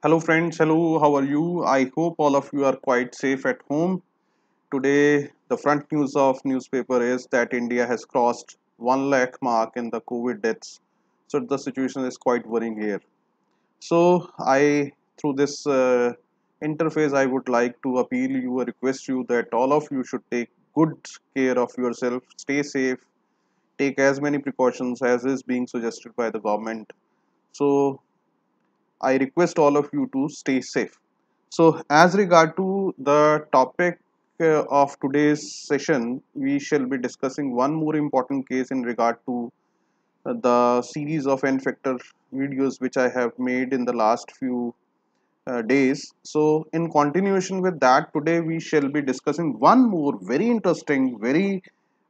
Hello friends, hello, how are you? I hope all of you are quite safe at home. Today, the front news of newspaper is that India has crossed 1 lakh mark in the COVID deaths. So the situation is quite worrying here. So through this interface, I would like to appeal you or request you that all of you should take good care of yourself, stay safe, take as many precautions as is being suggested by the government. So I request all of you to stay safe. So, as regard to the topic of today's session, we shall be discussing one more important case in regard to the series of N factor videos which I have made in the last few days. So, in continuation with that, today we shall be discussing one more very interesting, very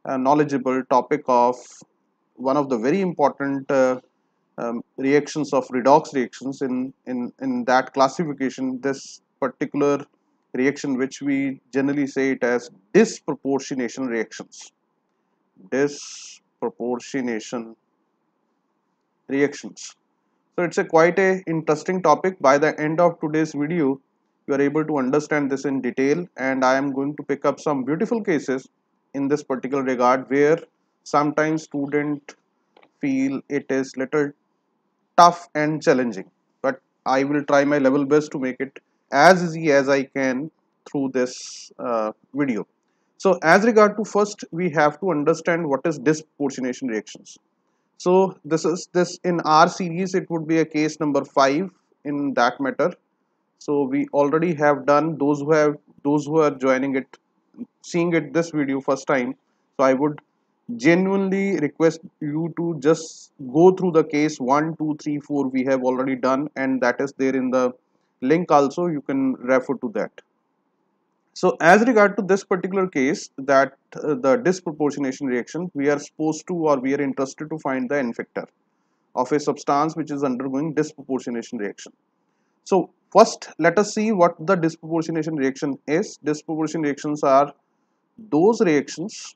knowledgeable topic of one of the very important reactions of redox reactions. In that classification, this particular reaction, which we generally say it as disproportionation reactions. Disproportionation reactions. So it's a quite a interesting topic. By the end of today's video, you are able to understand this in detail, and I am going to pick up some beautiful cases in this particular regard where sometimes student feel it is little tough and challenging, but I will try my level best to make it as easy as I can through this video. So as regard to, first we have to understand what is disproportionation reactions. So this in our series, it would be a case number 5 in that matter. So we already have done, those who are joining it, seeing it this video first time. So I would genuinely request you to just go through the case 1, 2, 3, 4 we have already done, and that is there in the link also. You can refer to that. So as regard to this particular case, that the disproportionation reaction, we are supposed to, or we are interested to find the N factor of a substance which is undergoing disproportionation reaction. So first let us see what the disproportionation reaction is. Disproportionation reactions are those reactions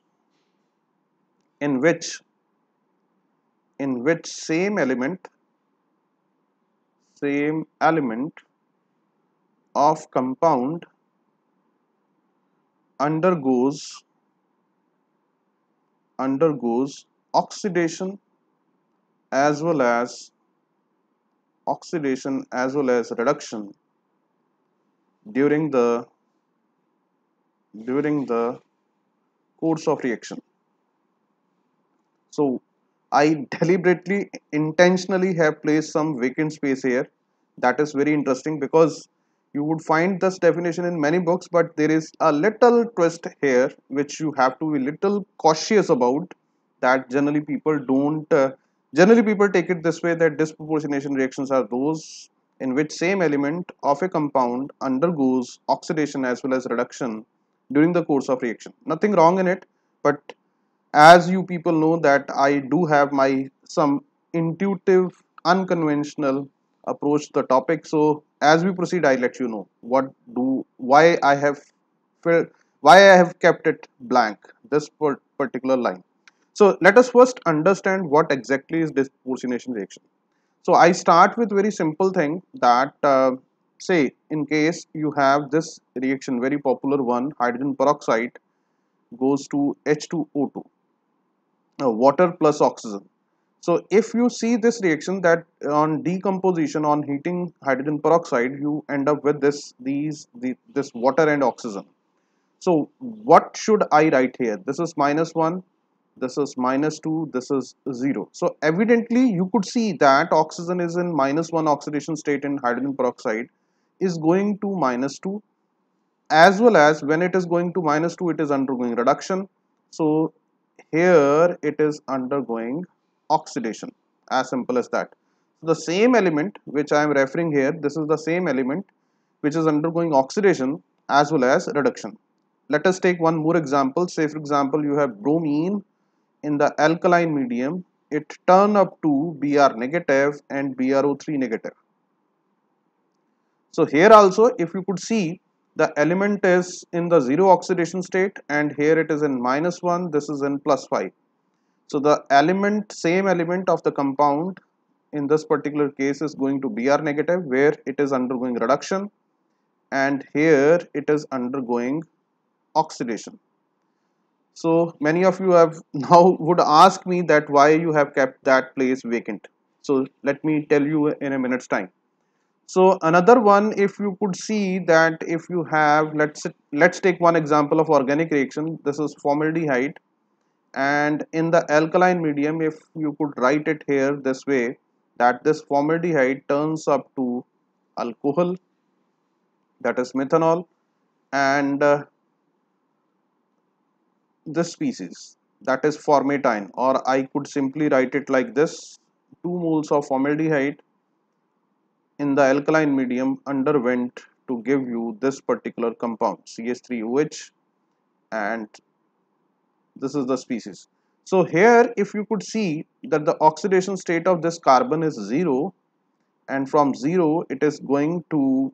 in which same element of compound undergoes oxidation as well as reduction during the course of reaction. So I deliberately, intentionally have placed some vacant space here. That is very interesting because you would find this definition in many books, but there is a little twist here which you have to be little cautious about. That generally people take it this way, that disproportionation reactions are those in which same element of a compound undergoes oxidation as well as reduction during the course of reaction. Nothing wrong in it, but as you people know that I do have my some intuitive, unconventional approach to the topic. So as we proceed, I let you know why I have kept it blank, this particular line. So let us first understand what exactly is disproportionation reaction. So I start with very simple thing that say in case you have this reaction, very popular one, hydrogen peroxide goes to H2O2, water plus oxygen. So if you see this reaction, that on decomposition, on heating hydrogen peroxide, you end up with this water and oxygen. So what should I write here? This is -1, this is -2, this is 0. So evidently you could see that oxygen is in -1 oxidation state in hydrogen peroxide, is going to -2, as well as when it is going to -2, it is undergoing reduction. So here it is undergoing oxidation, as simple as that. So the same element which I am referring here, this is the same element which is undergoing oxidation as well as reduction. Let us take one more example. Say for example you have bromine in the alkaline medium, it turn up to Br negative and BrO3 negative. So here also, if you could see, the element is in the 0 oxidation state, and here it is in -1, this is in +5. So the same element of the compound in this particular case is going to Br negative, where it is undergoing reduction, and here it is undergoing oxidation. So many of you have now would ask me that why you have kept that place vacant. So let me tell you in a minute's time. So another one, if you could see that if you have, let's take one example of organic reaction. This is formaldehyde, and in the alkaline medium, if you could write it here this way, that this formaldehyde turns up to alcohol, that is methanol, and this species, that is formatine, or I could simply write it like this: 2 moles of formaldehyde in the alkaline medium underwent to give you this particular compound CH3OH, and this is the species. So here if you could see that the oxidation state of this carbon is 0, and from 0 it is going to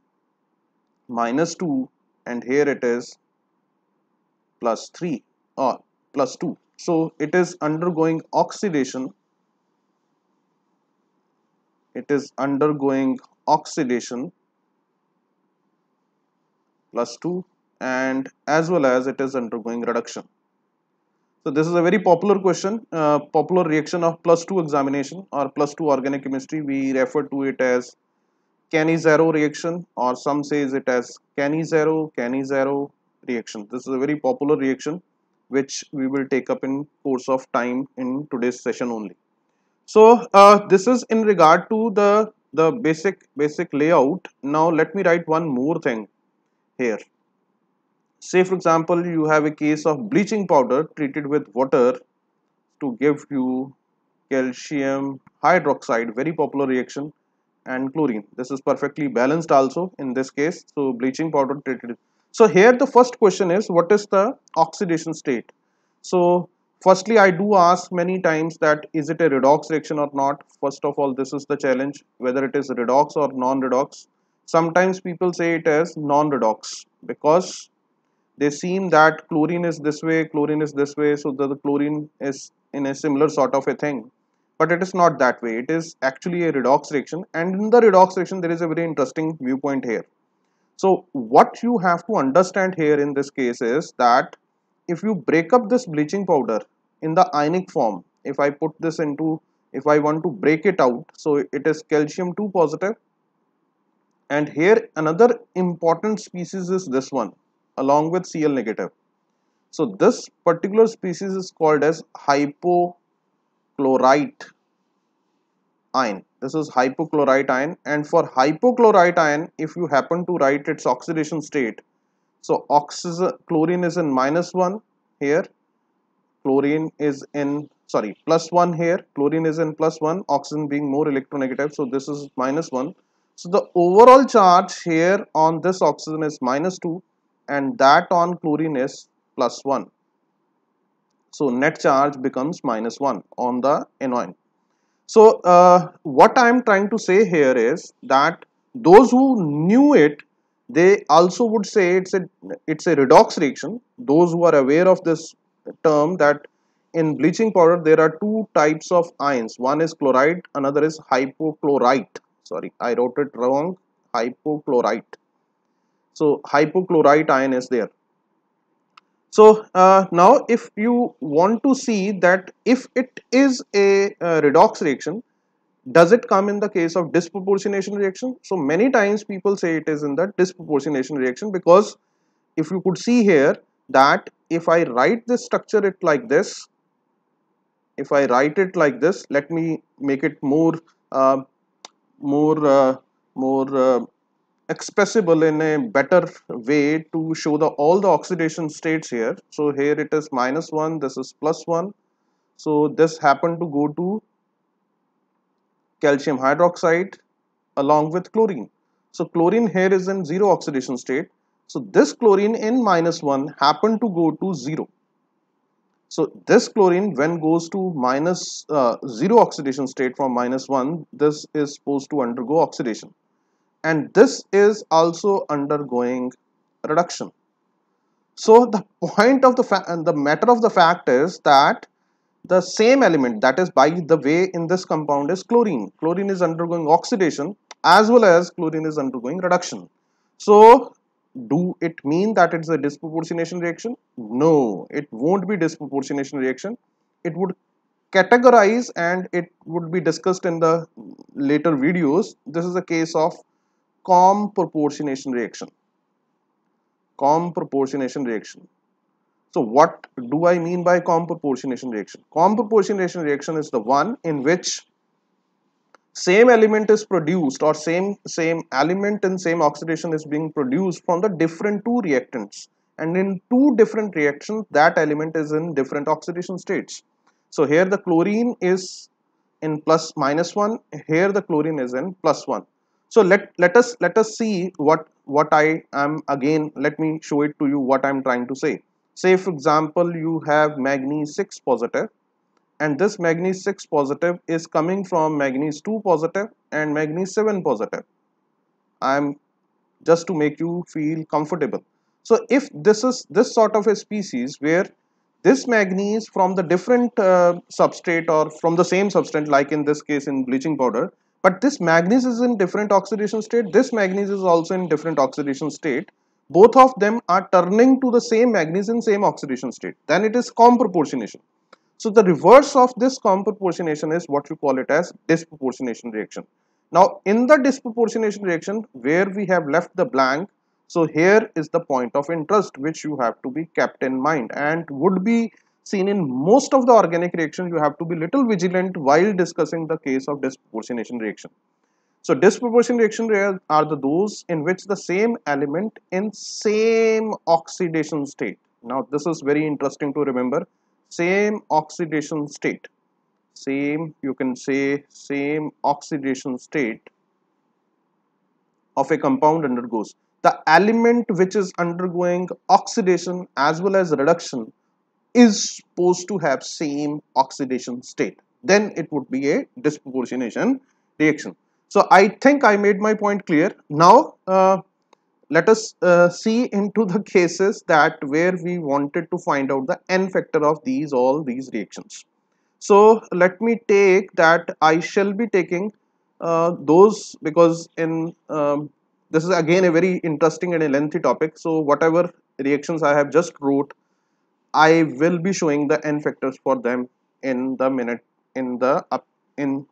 -2, and here it is +3 or +2. So it is undergoing oxidation, it is undergoing oxidation +2, and as well as it is undergoing reduction. So this is a very popular question, popular reaction of +2 examination or +2 organic chemistry. We refer to it as Cannizzaro reaction, or some says it as Cannizzaro reaction. This is a very popular reaction which we will take up in course of time in today's session only. So this is in regard to the basic layout. Now let me write one more thing here. Say for example you have a case of bleaching powder treated with water to give you calcium hydroxide, very popular reaction, and chlorine. This is perfectly balanced also in this case. So bleaching powder treated. So here the first question is, what is the oxidation state? So firstly, I do ask many times that is it a redox reaction or not. First of all, this is the challenge, whether it is redox or non-redox. Sometimes people say it as non-redox because they seem that chlorine is this way, chlorine is this way, so the chlorine is in a similar sort of a thing. But it is not that way. It is actually a redox reaction, and in the redox reaction there is a very interesting viewpoint here. So what you have to understand here in this case is that if you break up this bleaching powder in the ionic form, if I put this into, if I want to break it out, so it is calcium 2 positive, and here another important species is this one along with Cl negative. So this particular species is called as hypochlorite ion. This is hypochlorite ion, and for hypochlorite ion, if you happen to write its oxidation state, so chlorine is in -1 here, chlorine is in +1 here, chlorine is in +1, oxygen being more electronegative, so this is -1. So the overall charge here on this oxygen is -2, and that on chlorine is +1. So net charge becomes -1 on the anion. So what I am trying to say here is that those who knew it, they also would say it's a redox reaction. Those who are aware of this term, that in bleaching powder there are two types of ions. One is chloride, another is hypochlorite. Sorry, I wrote it wrong. Hypochlorite. So hypochlorite ion is there. So now if you want to see that if it is a redox reaction, does it come in the case of disproportionation reaction? So many times people say it is in the disproportionation reaction, because if you could see here that if I write this structure it like this, if I write it like this, let me make it more uh, more expressible in a better way to show all the oxidation states here. So here it is -1, this is +1. So this happened to go to calcium hydroxide along with chlorine. So chlorine here is in 0 oxidation state. So this chlorine in -1 happened to go to 0. So this chlorine, when goes to -0 oxidation state from -1, this is supposed to undergo oxidation, and this is also undergoing reduction. So the point of the matter of the fact is that the same element, that is by the way in this compound is chlorine. Chlorine is undergoing oxidation as well as chlorine is undergoing reduction. So do it mean that it's a disproportionation reaction? No, it won't be disproportionation reaction. It would categorize, and it would be discussed in the later videos. This is a case of com-proportionation reaction. Com-proportionation reaction. So what do I mean by com-proportionation reaction? Com-proportionation reaction is the one in which same element is produced, or same element and same oxidation is being produced from the different two reactants, and in two different reactions that element is in different oxidation states. So here the chlorine is in plus minus 1, here the chlorine is in plus 1. So let us see what I am, again let me show it to you what I am trying to say. Say for example you have manganese 6 positive, and this manganese 6 positive is coming from manganese 2 positive and manganese 7 positive. I am just to make you feel comfortable. So if this is this sort of a species where this manganese from the different substrate or from the same substrate, like in this case in bleaching powder, but this manganese is in different oxidation state, this manganese is also in different oxidation state, both of them are turning to the same manganese in same oxidation state, then it is com-proportionation. So the reverse of this com-proportionation is what you call it as disproportionation reaction. Now in the disproportionation reaction where we have left the blank, so here is the point of interest which you have to be kept in mind and would be seen in most of the organic reactions. You have to be little vigilant while discussing the case of disproportionation reaction. So disproportionate reaction are those in which the same element in same oxidation state. Now this is very interesting to remember. Same oxidation state. Same, you can say same oxidation state of a compound undergoes. The element which is undergoing oxidation as well as reduction is supposed to have same oxidation state. Then it would be a disproportionation reaction. So I think I made my point clear. Now let us see into the cases that where we wanted to find out the n factor of all these reactions. So let me take that I shall be taking those, because in this is again a very interesting and a lengthy topic. So whatever reactions I have just wrote, I will be showing the n factors for them in the minute, in the in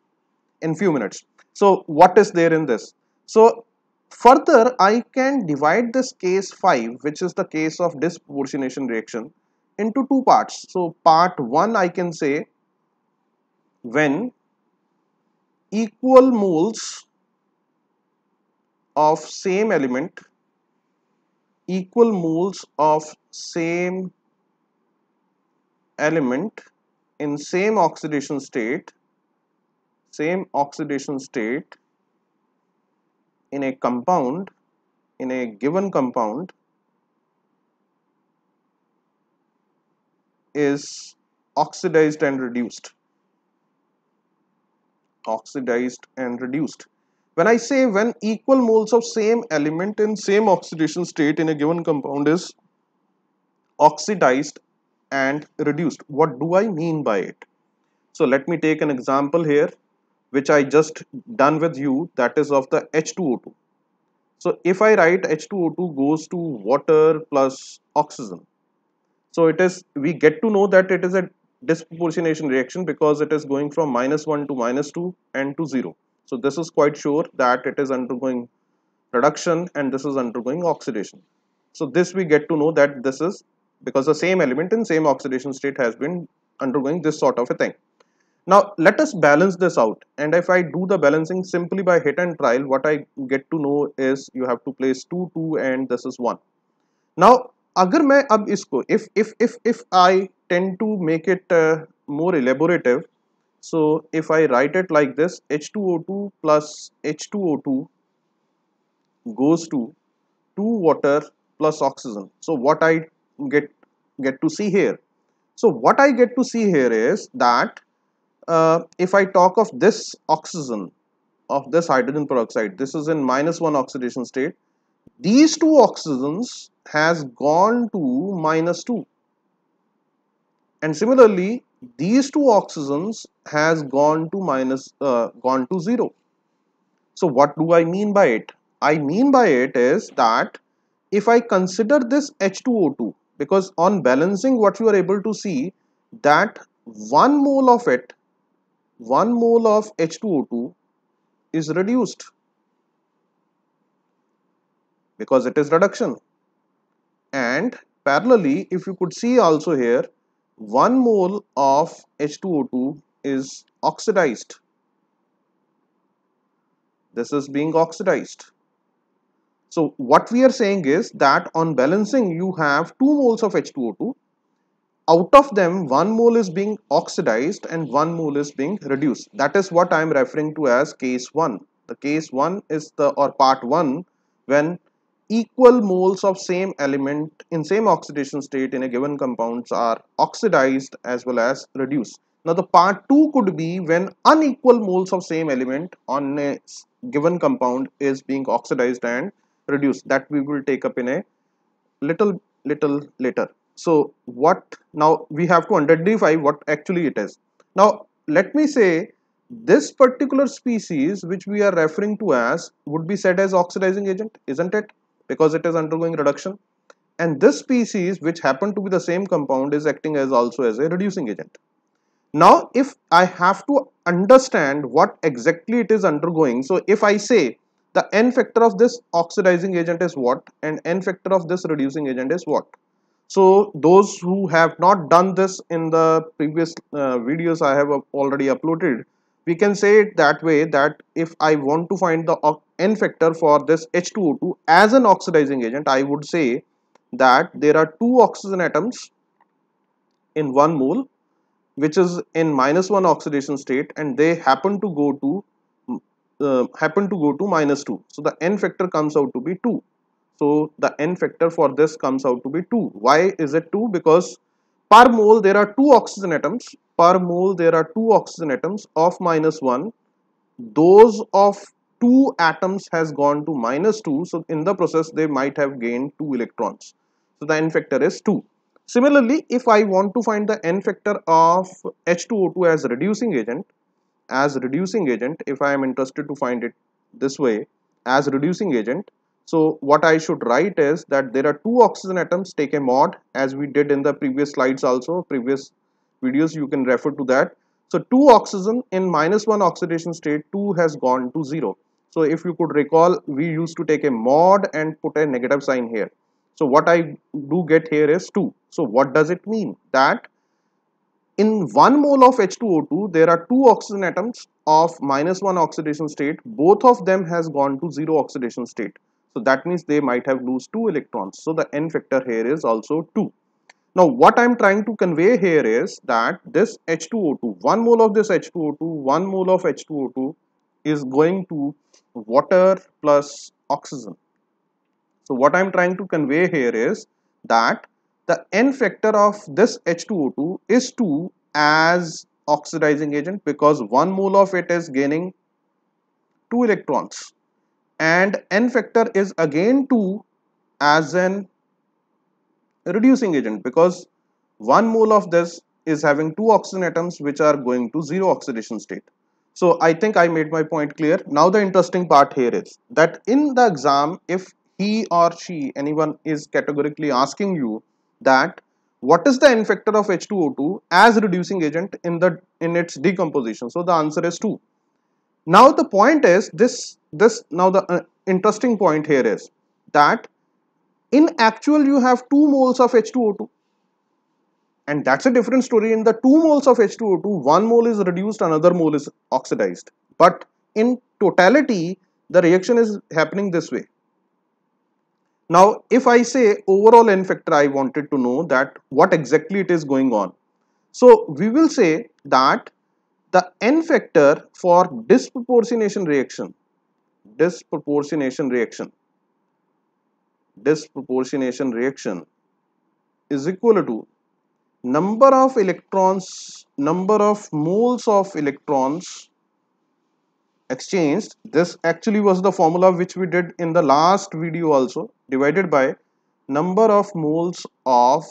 few minutes. So what is there in this? So further I can divide this case 5, which is the case of disproportionation reaction, into two parts. So part 1 I can say when equal moles of same element, equal moles of same element in same oxidation state in a compound, in a given compound is oxidized and reduced. Oxidized and reduced. When I say when equal moles of same element in same oxidation state in a given compound is oxidized and reduced, what do I mean by it? So let me take an example here which I just done with you, that is of the H2O2. So if I write H2O2 goes to water plus oxygen, so it is, we get to know that it is a disproportionation reaction because it is going from -1 to -2 and to 0. So this is quite sure that it is undergoing reduction and this is undergoing oxidation. So this we get to know that this is because the same element in same oxidation state has been undergoing this sort of a thing. Now let us balance this out, and if I do the balancing simply by hit and trial, what I get to know is you have to place 2 2 and this is 1. Now अगर मैं अब इसको if I tend to make it more elaborative, so if I write it like this, H2O2 plus H2O2 goes to 2 water plus oxygen. So what I get to see here, so what I get to see here is that if I talk of this oxygen, of this hydrogen peroxide, this is in -1 oxidation state. These two oxygens has gone to -2. and similarly these two oxygens has gone to 0. So what do I mean by it? I mean by it is that if I consider this H2O2, because on balancing what you are able to see that 1 mole of it, 1 mole of H2O2 is reduced because it is reduction. And parallelly, if you could see also here, 1 mole of H2O2 is oxidized. This is being oxidized. So what we are saying is that on balancing you have 2 moles of H2O2. Out of them 1 mole is being oxidized and 1 mole is being reduced. That is what I am referring to as case 1. The case 1 is the or part 1 when equal moles of same element in same oxidation state in a given compounds are oxidized as well as reduced. Now the part 2 could be when unequal moles of same element on a given compound is being oxidized and reduced. That we will take up in a little later. So what now we have to identify what actually it is. Now let me say this particular species which we are referring to as would be said as oxidizing agent, isn't it? Because it is undergoing reduction. And this species which happen to be the same compound is acting as also as a reducing agent. Now if I have to understand what exactly it is undergoing, so if I say the n factor of this oxidizing agent is what and n factor of this reducing agent is what. So those who have not done this in the previous videos I have already uploaded, we can say it that way, that if I want to find the n factor for this H2O2 as an oxidizing agent, I would say that there are 2 oxygen atoms in 1 mole which is in -1 oxidation state, and they happen to go to -2. So the n factor comes out to be 2. So the n factor for this comes out to be 2. Why is it 2? Because per mole there are 2 oxygen atoms. Per mole there are 2 oxygen atoms of -1. Those of 2 atoms has gone to -2. So in the process they might have gained 2 electrons. So the n factor is 2. Similarly, if I want to find the n factor of H2O2 as reducing agent, if I am interested to find it this way as reducing agent, so what I should write is that there are 2 oxygen atoms, take a mod as we did in the previous slides also, previous videos you can refer to that. So 2 oxygen in -1 oxidation state, 2 has gone to 0. So if you could recall, we used to take a mod and put a negative sign here. So what I do get here is 2. So what does it mean? That in 1 mole of H2O2, there are 2 oxygen atoms of -1 oxidation state. Both of them has gone to 0 oxidation state. So that means they might have lose 2 electrons. So the n factor here is also 2. Now what I am trying to convey here is that this H2O2, 1 mole of this H2O2, 1 mole of H2O2 is going to water plus oxygen. So what I am trying to convey here is that the n factor of this H2O2 is 2 as oxidizing agent, because 1 mole of it is gaining 2 electrons, and n factor is again 2 as an reducing agent, because 1 mole of this is having 2 oxygen atoms which are going to 0 oxidation state. So I think I made my point clear. Now the interesting part here is that in the exam, if he or she, anyone is categorically asking you that what is the n factor of H2O2 as reducing agent in its decomposition, so the answer is 2. Now the point is this now the interesting point here is that in actual you have 2 moles of H2O2, and that's a different story. In the 2 moles of H2O2, 1 mole is reduced, another mole is oxidized. But in totality, the reaction is happening this way. Now, if I say overall n factor, I wanted to know that what exactly it is going on. So, we will say that the n factor for disproportionation reaction is equal to number of moles of electrons exchanged. This actually was the formula which we did in the last video also, divided by number of moles of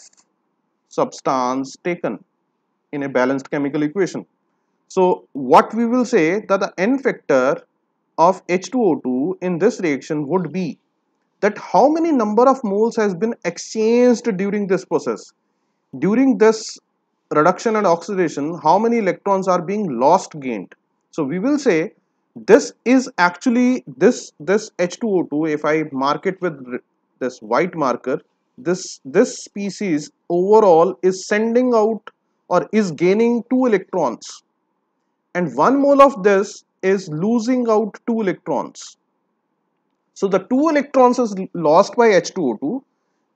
substance taken. in a balanced chemical equation. So what we will say that the N factor of H2O2 in this reaction would be that how many number of moles has been exchanged during this process. During this reduction and oxidation, how many electrons are being lost gained. So we will say this is actually this H2O2, if I mark it with this white marker, this species overall is sending out or is gaining 2 electrons, and 1 mole of this is losing out 2 electrons. So the 2 electrons is lost by H2O2,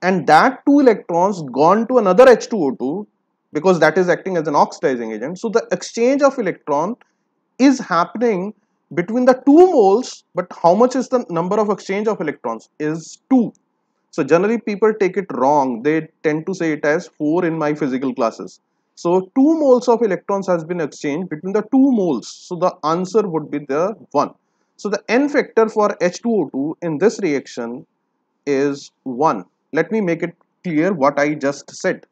and that 2 electrons gone to another H2O2 because that is acting as an oxidizing agent. So the exchange of electron is happening between the 2 moles, but how much is the number of exchange of electrons is 2. So generally people take it wrong. They tend to say it as 4 in my physical classes. So 2 moles of electrons has been exchanged between the 2 moles. So the answer would be the 1. So the N factor for H2O2 in this reaction is 1. Let me make it clear what I just said.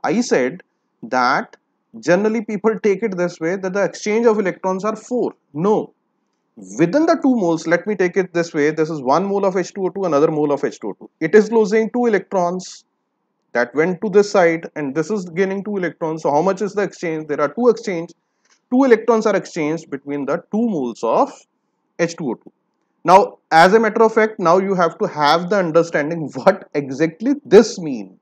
I said that generally people take it this way, that the exchange of electrons are 4. No. Within the 2 moles, let me take it this way. This is 1 mole of H2O2, another mole of H2O2. It is losing 2 electrons that went to this side, and this is gaining 2 electrons. So how much is the exchange? There are 2 exchange. 2 electrons are exchanged between the 2 moles of H2O2. Now, as a matter of fact, now you have to have the understanding what exactly this mean.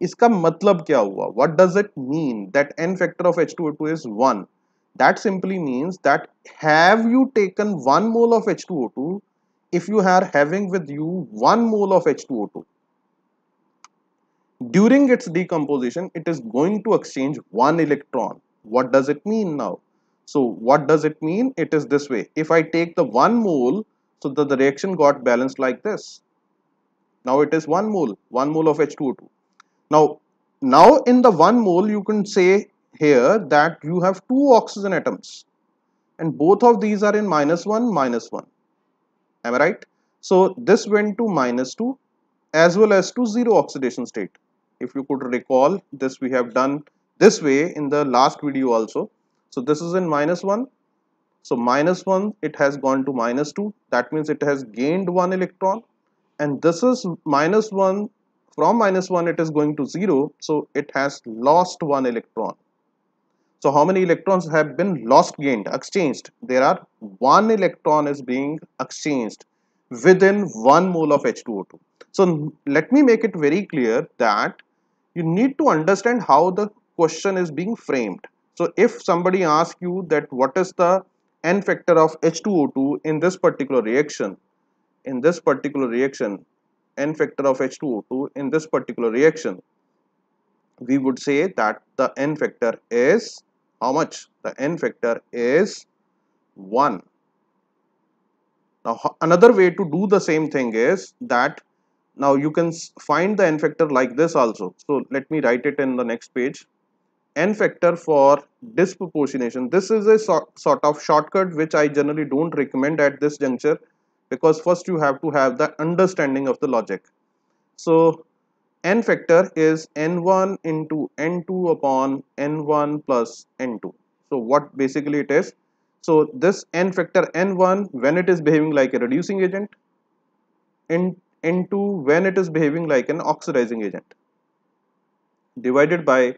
इसका मतलब क्या हुआ? What does it mean that N factor of H2O2 is 1? That simply means that have you taken 1 mole of H2O2, if you are having with you 1 mole of H2O2, during its decomposition, it is going to exchange 1 electron. What does it mean now? So what does it mean? It is this way. If I take the 1 mole, so the reaction got balanced like this. Now it is 1 mole of H2O2. Now in the 1 mole, you can say here that you have 2 oxygen atoms, and both of these are in -1, -1. Am I right? So this went to -2 as well as to 0 oxidation state. If you could recall, this we have done this way in the last video also. So this is in -1. So -1, it has gone to -2. That means it has gained 1 electron. And this is -1. From -1, it is going to 0. So it has lost 1 electron. So how many electrons have been lost, gained, exchanged? There are 1 electron is being exchanged within 1 mole of H2O2. So let me make it very clear that you need to understand how the question is being framed. So if somebody asks you that what is the N factor of H2O2 in this particular reaction, N factor of H2O2 in this particular reaction, we would say that the N factor is how much? The N factor is 1. Now another way to do the same thing is that now you can find the N factor like this also. So let me write it in the next page. N factor for disproportionation. This is a sort of shortcut which I generally don't recommend at this juncture, because first you have to have the understanding of the logic. So N factor is N1 into N2 upon N1 plus N2. So what basically it is? So this N factor N1 when it is behaving like a reducing agent, N2 when it is behaving like an oxidizing agent, divided by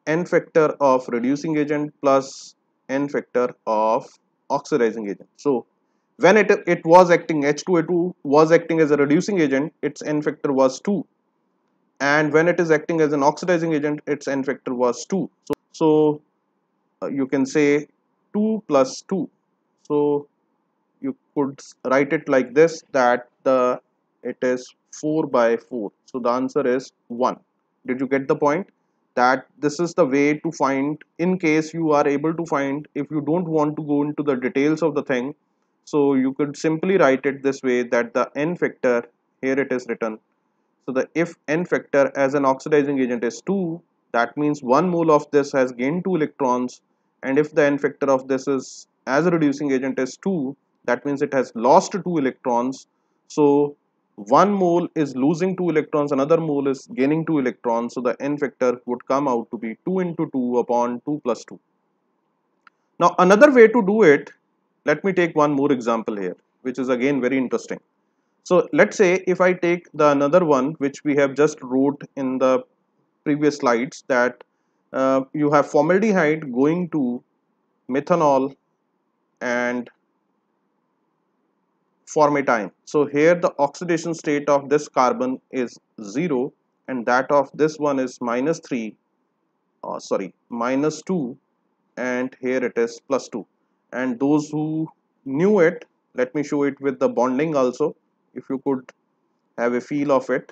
N factor of reducing agent plus N factor of oxidizing agent. So when it was acting, H2O2 was acting as a reducing agent, its N factor was 2. And when it is acting as an oxidizing agent, its N factor was 2. So you can say 2 plus 2. So you could write it like this, that it is 4 by 4. So the answer is 1. Did you get the point? That this is the way to find, in case you are able to find, if you don't want to go into the details of the thing, so you could simply write it this way, that the N factor, here it is written. So the if N factor as an oxidizing agent is 2, that means 1 mole of this has gained 2 electrons, and if the N factor of this is as a reducing agent is 2, that means it has lost 2 electrons. So one mole is losing 2 electrons, another mole is gaining 2 electrons, so the N factor would come out to be 2 into 2 upon 2 plus 2. Now another way to do it, let me take one more example here, which is again very interesting. So let's say if I take the another one which we have just wrote in the previous slides, that you have formaldehyde going to methanol and formatine. So here the oxidation state of this carbon is 0 and that of this one is minus 3, sorry, minus 2, and here it is plus 2. And those who knew it, let me show it with the bonding also, if you could have a feel of it.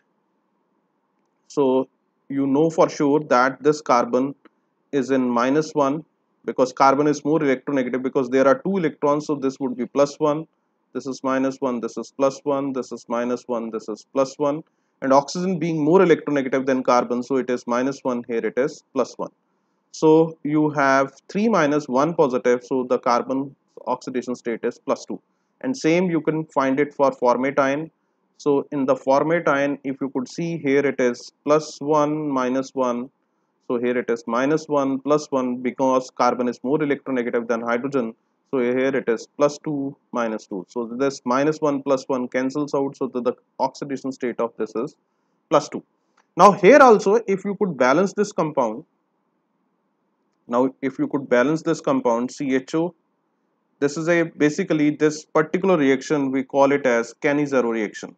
So you know for sure that this carbon is in minus 1, because carbon is more electronegative, because there are 2 electrons, so this would be plus 1, this is minus 1, this is plus 1, this is minus 1, this is plus 1, and oxygen being more electronegative than carbon, so it is minus 1, here it is plus 1. So you have 3 minus 1 positive, so the carbon oxidation state is plus 2. And same you can find it for formatine. So in the formatine, if you could see, here it is plus 1 minus 1. So here it is minus 1 plus 1, because carbon is more electronegative than hydrogen. So here it is plus 2 minus 2. So this minus 1 plus 1 cancels out, so the oxidation state of this is plus 2. Now here also, if you could balance this compound, now if you could balance this compound CHO, this is a basically this particular reaction we call it as Cannizzaro reaction.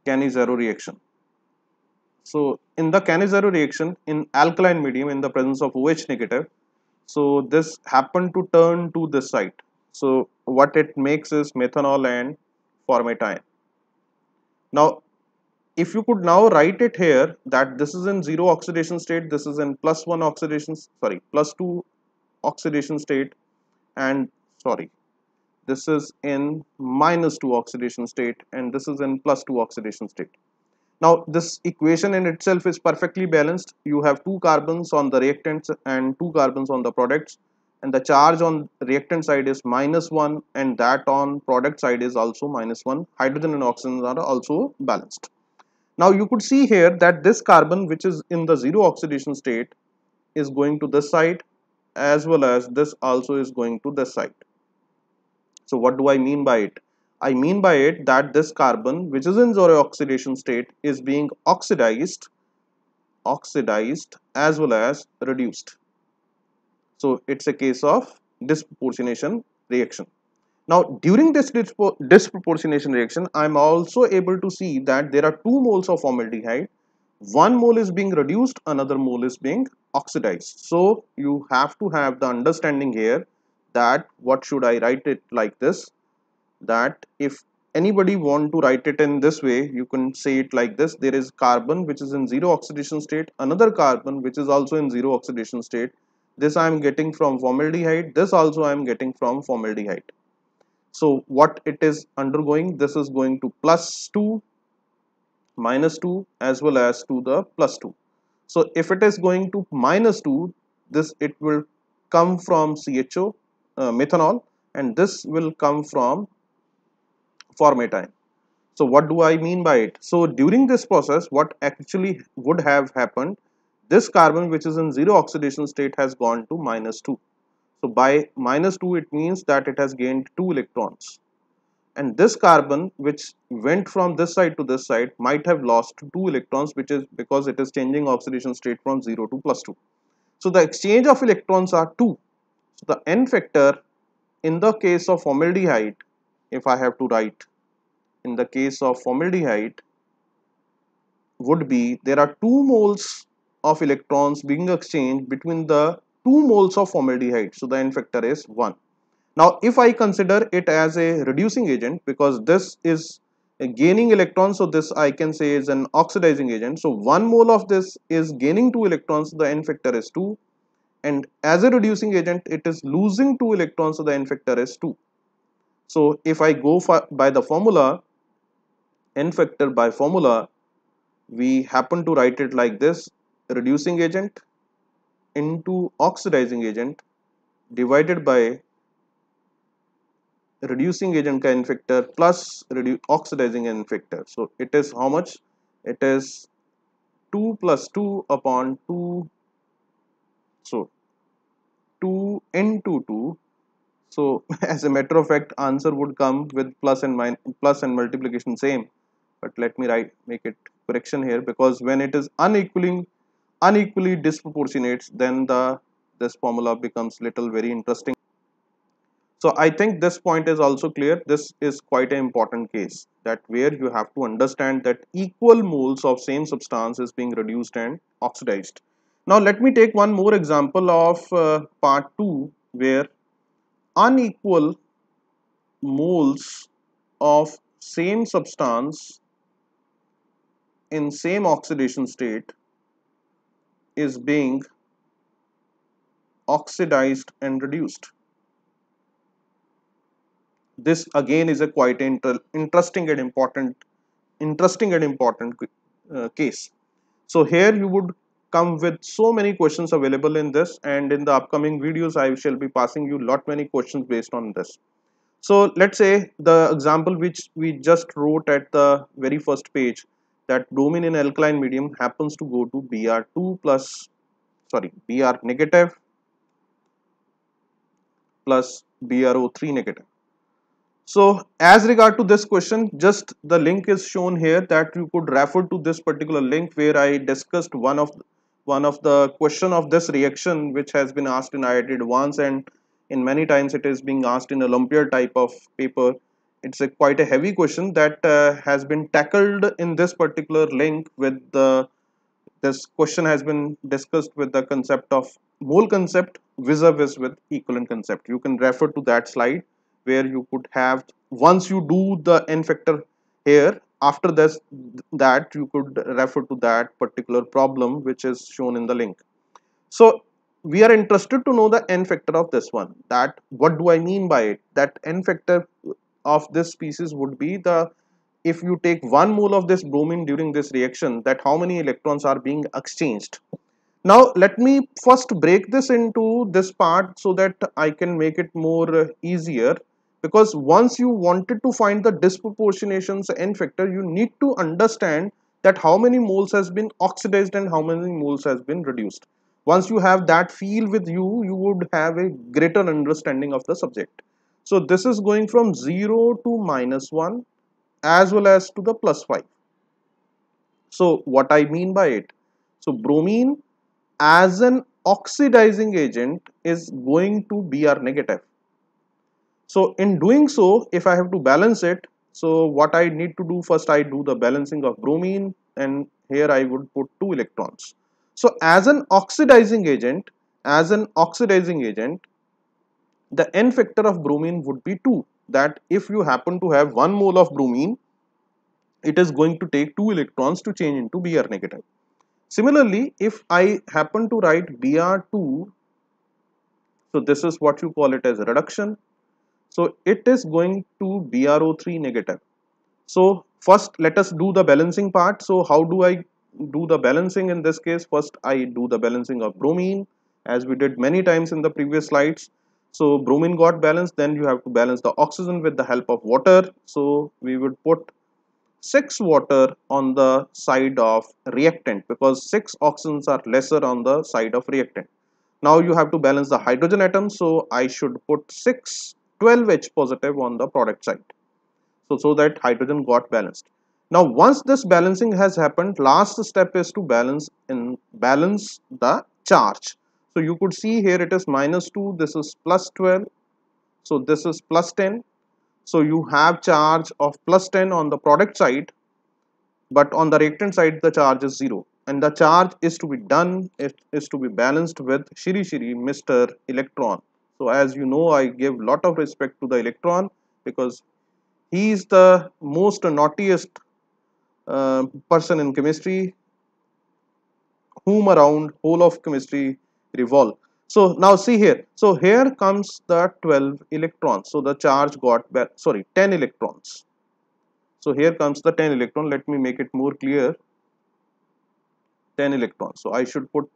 Cannizzaro reaction. So in the Cannizzaro reaction, in alkaline medium, in the presence of OH negative, so this happened to turn to this side. So what it makes is methanol and formatine. Now if you could now write it here, that this is in 0 oxidation state, this is in plus 1 oxidation, sorry, plus 2 oxidation state, and sorry, this is in minus 2 oxidation state, and this is in plus 2 oxidation state. Now this equation in itself is perfectly balanced. You have 2 carbons on the reactants and 2 carbons on the products, and the charge on reactant side is minus 1, and that on product side is also minus 1. Hydrogen and oxygen are also balanced. Now you could see here that this carbon, which is in the 0 oxidation state, is going to this side, as well as this also is going to this side. So what do I mean by it? I mean by it that this carbon, which is in 0 oxidation state, is being oxidized as well as reduced. So it's a case of disproportionation reaction. Now during this disproportionation reaction, I'm also able to see that there are 2 moles of formaldehyde. One mole is being reduced, another mole is being oxidized. So you have to have the understanding here that what should I write it like this, that if anybody want to write it in this way, you can say it like this: there is carbon which is in 0 oxidation state, another carbon which is also in 0 oxidation state. This I am getting from formaldehyde, this also I am getting from formaldehyde. So what it is undergoing, this is going to plus 2, minus 2, as well as to the plus 2. So if it is going to minus 2, this it will come from CHO, methanol, and this will come from formatine. So what do I mean by it? So during this process, what actually would have happened, this carbon which is in 0 oxidation state has gone to minus 2. So by minus 2, it means that it has gained 2 electrons. And this carbon which went from this side to this side might have lost 2 electrons, which is because it is changing oxidation state from 0 to plus 2. So the exchange of electrons are 2. So the N factor in the case of formaldehyde, if I have to write, in the case of formaldehyde, would be there are 2 moles of electrons being exchanged between the 2 moles of formaldehyde. So the N factor is 1. Now if I consider it as a reducing agent, because this is gaining electrons, so this I can say is an oxidizing agent. So 1 mole of this is gaining 2 electrons, so the N factor is 2. And as a reducing agent, it is losing 2 electrons, so the N factor is 2. So if I go by the formula, N factor by formula, we happen to write it like this: reducing agent into oxidizing agent divided by reducing agent का n factor plus oxidizing n factor. So it is how much? It is 2 plus 2 upon 2. So 2 into 2. So as a matter of fact, answer would come with plus and plus and multiplication same. But let me make it correction here, because when it is unequally disproportionate, then this formula becomes little very interesting. So I think this point is also clear. This is quite an important case, that where you have to understand that equal moles of same substance is being reduced and oxidized. Now let me take one more example of part 2, where unequal moles of same substance in same oxidation state is being oxidized and reduced. This again is a quite interesting and important case. So here you would come with so many questions available in this, and in the upcoming videos I shall be passing you lot many questions based on this. So let's say the example which we just wrote at the very first page, that bromine in alkaline medium happens to go to Br2 plus, sorry, Br negative plus BrO3 negative. So as regard to this question, just the link is shown here, that you could refer to this particular link, where I discussed one of the question of this reaction which has been asked in IIT Advanced, and in many times it is being asked in Olympiad type of paper. It's a quite a heavy question that has been tackled in this particular link with this question has been discussed with the concept of mole concept vis-a-vis with equivalent concept. You can refer to that slide, where you could have, once you do the n factor here, after this that you could refer to that particular problem which is shown in the link. So we are interested to know the n factor of this one. That what do I mean by it? That n factor of this species would be the, if you take 1 mole of this bromine during this reaction, that how many electrons are being exchanged. Now let me first break this into this part so that I can make it more easier, because once you wanted to find the disproportionations n factor, you need to understand that how many moles has been oxidized and how many moles has been reduced. Once you have that feel with you, you would have a greater understanding of the subject. So this is going from 0 to -1 as well as to the +5. So what I mean by it? So bromine as an oxidizing agent is going to Br negative. So in doing so, if I have to balance it, so what I need to do, first I do the balancing of bromine, and here I would put 2 electrons. So as an oxidizing agent, the n factor of bromine would be 2. That if you happen to have 1 mole of bromine, it is going to take 2 electrons to change into Br negative. Similarly, if I happen to write Br2, so this is what you call it as reduction. So it is going to BrO3 negative. So first let us do the balancing part. So how do I do the balancing in this case? First I do the balancing of bromine, as we did many times in the previous slides. So bromine got balanced, then you have to balance the oxygen with the help of water. So we would put 6 water on the side of reactant, because 6 oxygens are lesser on the side of reactant. Now you have to balance the hydrogen atoms, so I should put 6 12H positive on the product side, so that hydrogen got balanced. Now once this balancing has happened, last step is to balance the charge. So you could see here it is -2, this is +12, so this is +10. So you have charge of +10 on the product side, but on the reactant side the charge is 0, and the charge is to be done, it is to be balanced with Shri Mr. Electron. So as you know, I give lot of respect to the electron, because he is the most naughtiest person in chemistry, whom around whole of chemistry revolve. So now see here, so here comes the 12 electrons, so the charge got 10 electrons. So here comes the 10 electron. Let me make it more clear. 10 electrons. So I should put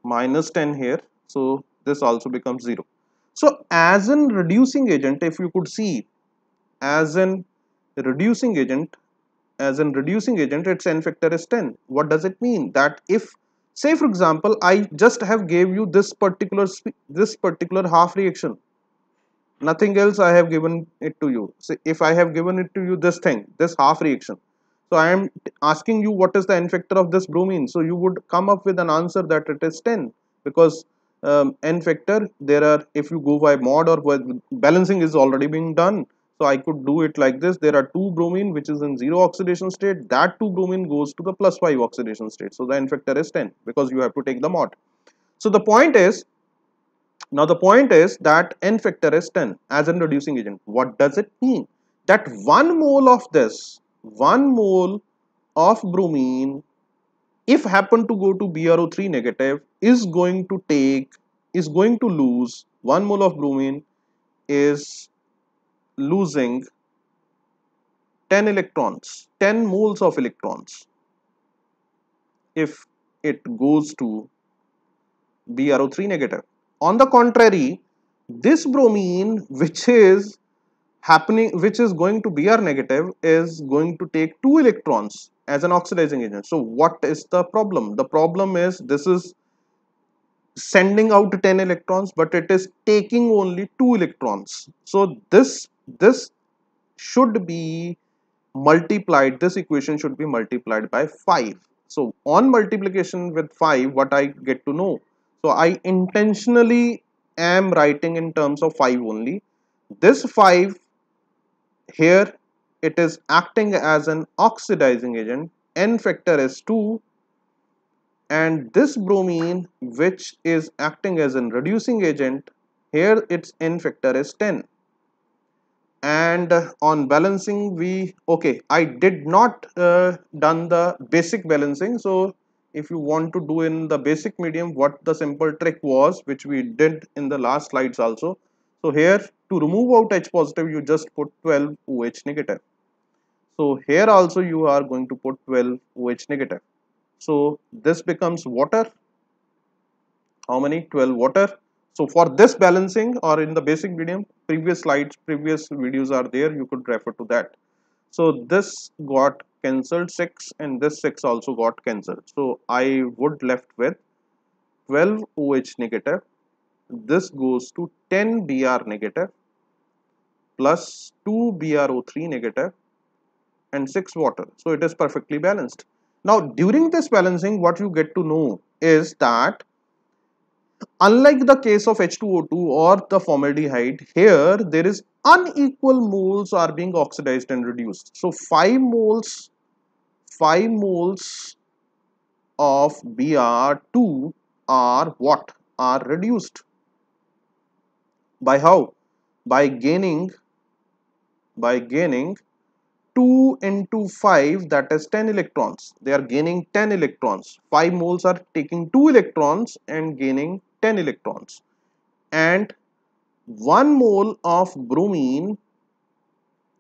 -10 here. So this also becomes 0. So as in reducing agent, if you could see, as in reducing agent, its n factor is 10. What does it mean? That if, say for example, I just have gave you this particular half reaction, nothing else I have given it to you. So if I have given it to you this thing, this half reaction, so I am asking you what is the n factor of this bromine, so you would come up with an answer that it is 10, because n factor, there are, if you go by mod or balancing is already being done, so I could do it like this. There are two bromine which is in 0 oxidation state, that two bromine goes to the +5 oxidation state, so the n factor is 10 because you have to take the mod. So the point is, now the point is that n factor is 10 as a reducing agent. What does it mean? That 1 mole of this, 1 mole of bromine, if happen to go to BrO3 negative, is going to lose, 1 mole of bromine is losing 10 electrons, 10 moles of electrons if it goes to BrO3 negative. On the contrary, this bromine which is going to Br negative is going to take 2 electrons as an oxidizing agent. So what is the problem? The problem is this is sending out 10 electrons, but it is taking only 2 electrons. So this should be multiplied, this equation should be multiplied by 5. So on multiplication with 5, what I get to know? So I intentionally am writing in terms of 5 only. This 5 here, it is acting as an oxidizing agent, n factor is 2, and this bromine which is acting as a reducing agent, here its n factor is 10. And on balancing, I did not done the basic balancing. So if you want to do in the basic medium, what the simple trick was, which we did in the last slides also. So here, to remove out H positive, you just put 12 OH negative. So here also you are going to put 12 OH negative. So this becomes water. How many? 12 water. So for this balancing, or in the basic medium, previous slides, previous videos are there, you could refer to that. So this got cancelled 6, and this 6 also got cancelled. So I would left with 12 OH negative. This goes to 10 Br negative plus 2 BrO3 negative and 6 water. So it is perfectly balanced. Now during this balancing, what you get to know is that unlike the case of H2O2 or the formaldehyde, here there is unequal moles are being oxidized and reduced. So 5 moles of Br2 are what? Are reduced. By how? By gaining 2 into 5, that is 10 electrons. They are gaining 10 electrons. 5 moles are taking 2 electrons and gaining 10 electrons. And 1 mole of bromine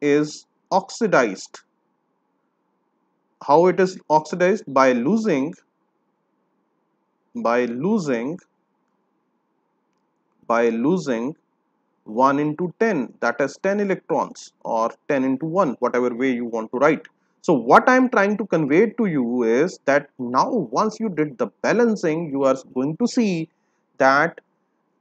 is oxidized. How it is oxidized? By losing 1 into 10, that is 10 electrons, or 10 into 1, whatever way you want to write. So what I am trying to convey to you is that now once you did the balancing, you are going to see that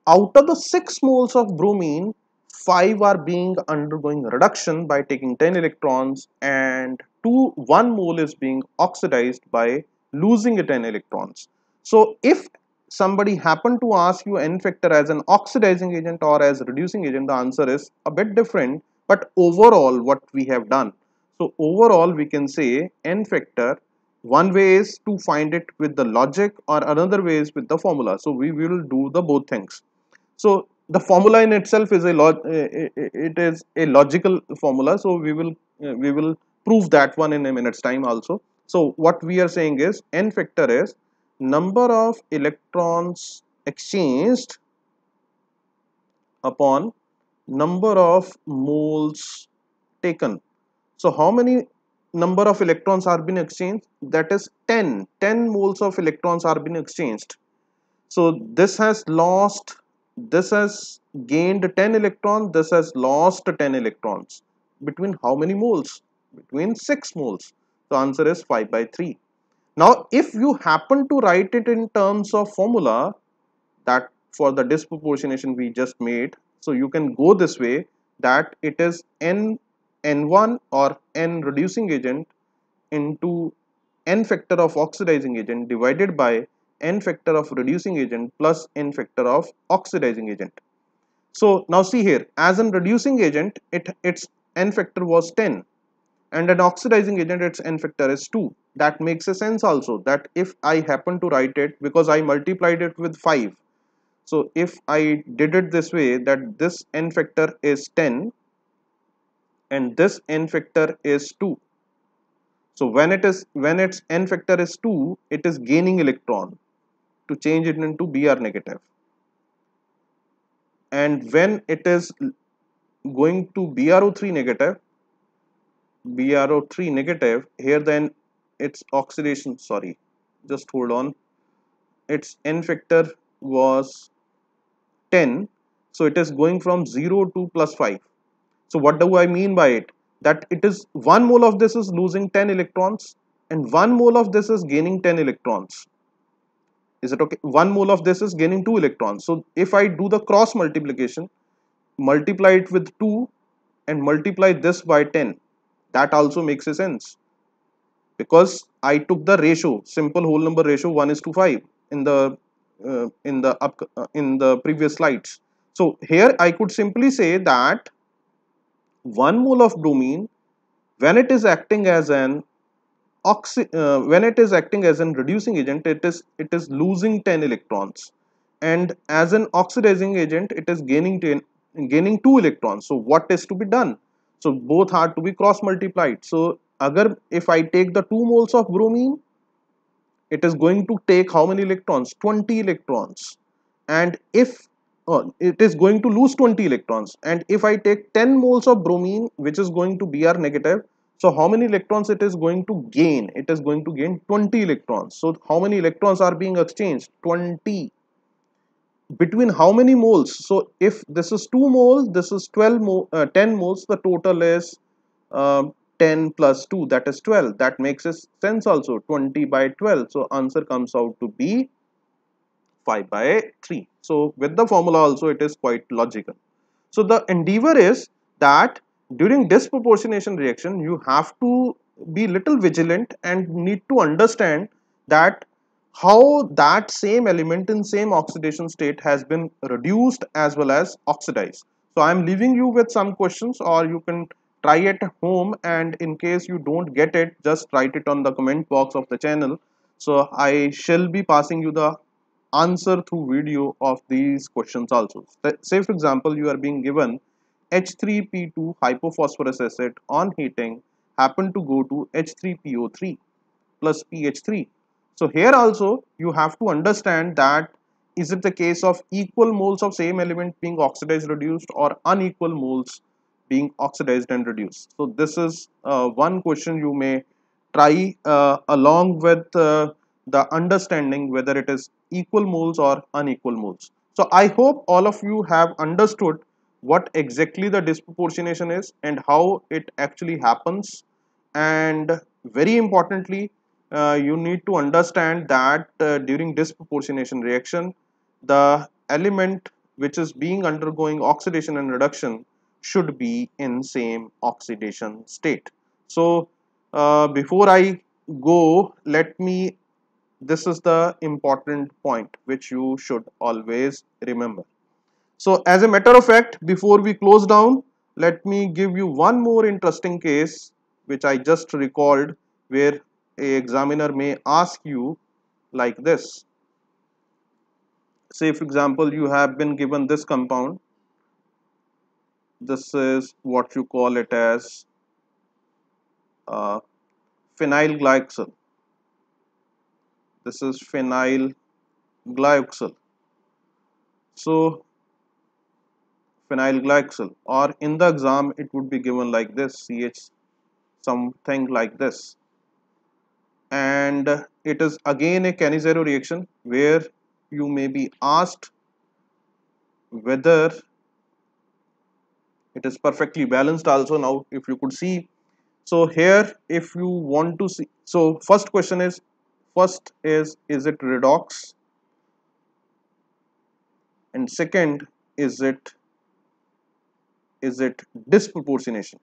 out of the 6 moles of bromine, 5 are being undergoing reduction by taking 10 electrons, and 1 mole is being oxidized by losing 10 electrons. So if somebody happened to ask you n factor as an oxidizing agent or as reducing agent, the answer is a bit different. But overall, what we have done, so overall we can say n factor, one way is to find it with the logic, or another way is with the formula. So we will do the both things. So the formula in itself is it is a logical formula. So we will prove that one in a minute's time also. So what we are saying is n factor is number of electrons exchanged upon number of moles taken. So how many number of electrons are being exchanged? That is 10 moles of electrons are being exchanged. So this has gained 10 electrons, this has lost 10 electrons. between how many moles? Between 6 moles. The answer is 5 by 3. Now, if you happen to write it in terms of formula, that for the disproportionation we just made, so you can go this way, that it is n1 or n reducing agent into n factor of oxidizing agent divided by n factor of reducing agent plus n factor of oxidizing agent. So now see here, as an reducing agent, its n factor was 10, and an oxidizing agent, its n factor is 2. That makes a sense also, that if I happen to write it, because I multiplied it with 5, so if I did it this way, that this n factor is 10 and this n factor is 2. So when its n factor is 2, it is gaining electron to change it into Br negative. And when it is going to BrO3 negative, BrO3 negative, here then its oxidation, sorry, just hold on, its n factor was 10, so it is going from 0 to plus 5. So what do I mean by it? That it is 1 mole of this is losing 10 electrons and 1 mole of this is gaining 10 electrons. Is it okay? 1 mole of this is gaining 2 electrons. So if I do the cross multiplication, multiply it with 2 and multiply this by 10, that also makes a sense, because I took the ratio, simple whole number ratio 1:5 in the in the previous slides. So here I could simply say that 1 mole of bromine, when it is acting as an when it is acting as an reducing agent, it is losing 10 electrons, and as an oxidizing agent it is gaining 2 electrons. So what is to be done? So both are to be cross multiplied. So agar if I take the 2 moles of bromine, it is going to take how many electrons? 20 electrons. And if it is going to lose 20 electrons, and if I take 10 moles of bromine, which is going to Br negative, so how many electrons it is going to gain? It is going to gain 20 electrons. So how many electrons are being exchanged? 20. Between how many moles? So if this is 2 moles, this is 10 moles, the total is 10 plus 2, that is 12. That makes sense also, 20 by 12. So answer comes out to be 5 by 3. So with the formula also it is quite logical. So the endeavor is that during disproportionation reaction, you have to be little vigilant and need to understand that how that same element in same oxidation state has been reduced as well as oxidized. So I am leaving you with some questions, or you can try at home, and in case you don't get it, just write it on the comment box of the channel. So I shall be passing you the answer through video of these questions also. Say for example, you are being given H3P2 hypophosphorus acid on heating happen to go to H3PO3 plus pH3. So here also you have to understand that is it the case of equal moles of same element being oxidized reduced, or unequal moles being oxidized and reduced. So this is one question you may try along with the understanding whether it is equal moles or unequal moles. So I hope all of you have understood what exactly the disproportionation is and how it actually happens. And very importantly, you need to understand that during disproportionation reaction, the element which is being undergoing oxidation and reduction should be in same oxidation state. So before I go, let me, this is the important point which you should always remember. So as a matter of fact, before we close down, let me give you one more interesting case which I just recalled, where a examiner may ask you like this. Say for example, you have been given this compound. This is what you call it as phenyl glycoxal. This is phenyl glyoxal. So phenyl glycoxal, or in the exam it would be given like this, CH something like this. And it is again a Cannizzaro reaction where you may be asked whether It is perfectly balanced also. Now if you could see, so here if you want to see, so first is it redox, and second is it disproportionation.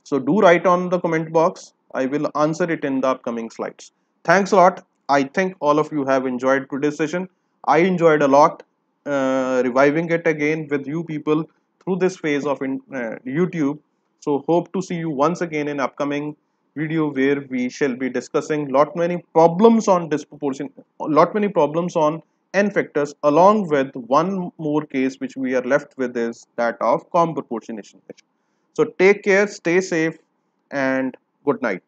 So do write on the comment box. I will answer it in the upcoming slides. Thanks a lot. I think all of you have enjoyed today's session. I enjoyed a lot reviving it again with you people through this phase of YouTube. So hope to see you once again in upcoming video where we shall be discussing lot many problems on disproportion, lot many problems on n factors, along with one more case which we are left with is that of comb proportionation. So take care, stay safe, and good night.